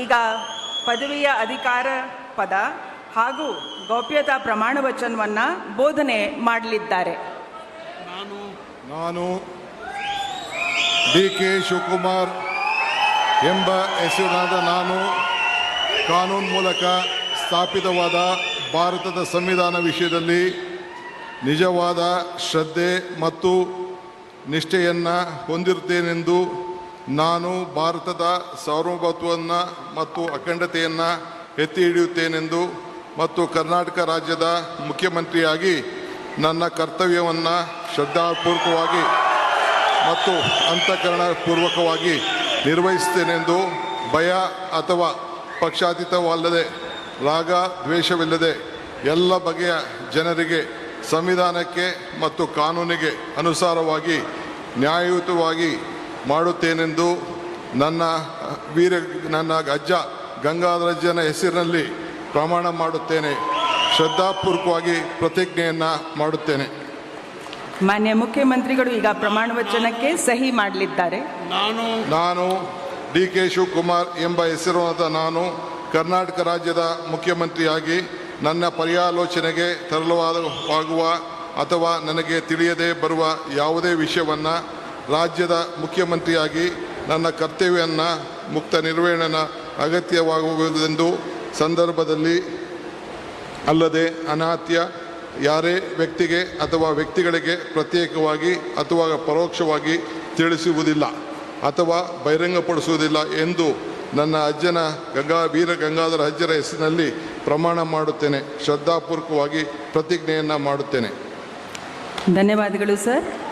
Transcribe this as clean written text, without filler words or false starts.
ಈಗ ಪದವಿಯ ಅಧಿಕಾರ ಪದ ಹಾಗೂ ಗೌಪ್ಯತಾ ಪ್ರಮಾಣ ವಚನವನ್ನು ಬೋಧನೆ ಮಾಡಲಿದ್ದಾರೆ. ನಾನು ಡಿ.ಕೆ. ಶಿವಕುಮಾರ್ ಎಂಬ ಹೆಸರಿನಾದ ನಾನು ಕಾನೂನು ಮೂಲಕ ಸ್ಥಾಪಿತವಾದ ಭಾರತದ ಸಂವಿಧಾನ ವಿಷಯದಲ್ಲಿ ನಿಜವಾದ ಶ್ರದ್ಧೆ ಮತ್ತು ನಿಷ್ಠೆಯನ್ನು ಹೊಂದಿರುತ್ತೇನೆಂದು ನಾನು ಭಾರತದ ಸಾರ್ವಭೌಮತ್ವವನ್ನು ಮತ್ತು ಅಖಂಡತೆಯನ್ನು ಎತ್ತಿ ಹಿಡಿಯುತ್ತೇನೆಂದು ಮತ್ತು ಕರ್ನಾಟಕ ರಾಜ್ಯದ ಮುಖ್ಯಮಂತ್ರಿಯಾಗಿ ನನ್ನ ಕರ್ತವ್ಯವನ್ನು ಶ್ರದ್ಧಾಪೂರ್ವಕವಾಗಿ ಮತ್ತು ಅಂತಃಕರಣಪೂರ್ವಕವಾಗಿ ನಿರ್ವಹಿಸುತ್ತೇನೆಂದು ಭಯ ಅಥವಾ ಪಕ್ಷಾತೀತವಲ್ಲದೆ ರಾಗ ದ್ವೇಷವಿಲ್ಲದೆ ಎಲ್ಲ ಬಗೆಯ ಜನರಿಗೆ ಸಂವಿಧಾನಕ್ಕೆ ಮತ್ತು ಕಾನೂನಿಗೆ ಅನುಸಾರವಾಗಿ ನ್ಯಾಯಯುತವಾಗಿ ಮಾಡುತ್ತೇನೆಂದು ನನ್ನ ಅಜ್ಜ ಗಂಗಾಧರಜ್ಜನ ಹೆಸರಿನಲ್ಲಿ ಪ್ರಮಾಣ ಮಾಡುತ್ತೇನೆ. ಶ್ರದ್ಧಾಪೂರ್ವಕವಾಗಿ ಪ್ರತಿಜ್ಞೆಯನ್ನು ಮಾಡುತ್ತೇನೆ. ಮಾನ್ಯ ಮುಖ್ಯಮಂತ್ರಿಗಳು ಈಗ ಪ್ರಮಾಣ ವಚನಕ್ಕೆ ಸಹಿ ಮಾಡಲಿದ್ದಾರೆ. ನಾನು ಡಿ.ಕೆ. ಶಿವಕುಮಾರ್ ಎಂಬ ಹೆಸರಾದ ನಾನು ಕರ್ನಾಟಕ ರಾಜ್ಯದ ಮುಖ್ಯಮಂತ್ರಿಯಾಗಿ ನನ್ನ ಪರ್ಯಾಲೋಚನೆಗೆ ತರಲಾಗುವ ಅಥವಾ ನನಗೆ ತಿಳಿಯದೇ ಬರುವ ಯಾವುದೇ ವಿಷಯವನ್ನು ರಾಜ್ಯದ ಮುಖ್ಯಮಂತ್ರಿಯಾಗಿ ನನ್ನ ಕರ್ತವ್ಯವನ್ನು ಮುಕ್ತ ನಿರ್ವಹಣೆ ಅಗತ್ಯವಾಗುವುದೆಂದು ಸಂದರ್ಭದಲ್ಲಿ ಅಲ್ಲದೆ ಅನಾತ್ಯ ಯಾರೇ ವ್ಯಕ್ತಿಗೆ ಅಥವಾ ವ್ಯಕ್ತಿಗಳಿಗೆ ಪ್ರತ್ಯೇಕವಾಗಿ ಅಥವಾ ಪರೋಕ್ಷವಾಗಿ ತಿಳಿಸುವುದಿಲ್ಲ ಅಥವಾ ಬಹಿರಂಗಪಡಿಸುವುದಿಲ್ಲ ಎಂದು ನನ್ನ ಅಜ್ಜನ ವೀರ ಗಂಗಾಧರ ಅಜ್ಜರ ಹೆಸರಿನಲ್ಲಿ ಪ್ರಮಾಣ ಮಾಡುತ್ತೇನೆ. ಶ್ರದ್ಧಾಪೂರ್ವಕವಾಗಿ ಪ್ರತಿಜ್ಞೆಯನ್ನು ಮಾಡುತ್ತೇನೆ. ಧನ್ಯವಾದಗಳು ಸರ್.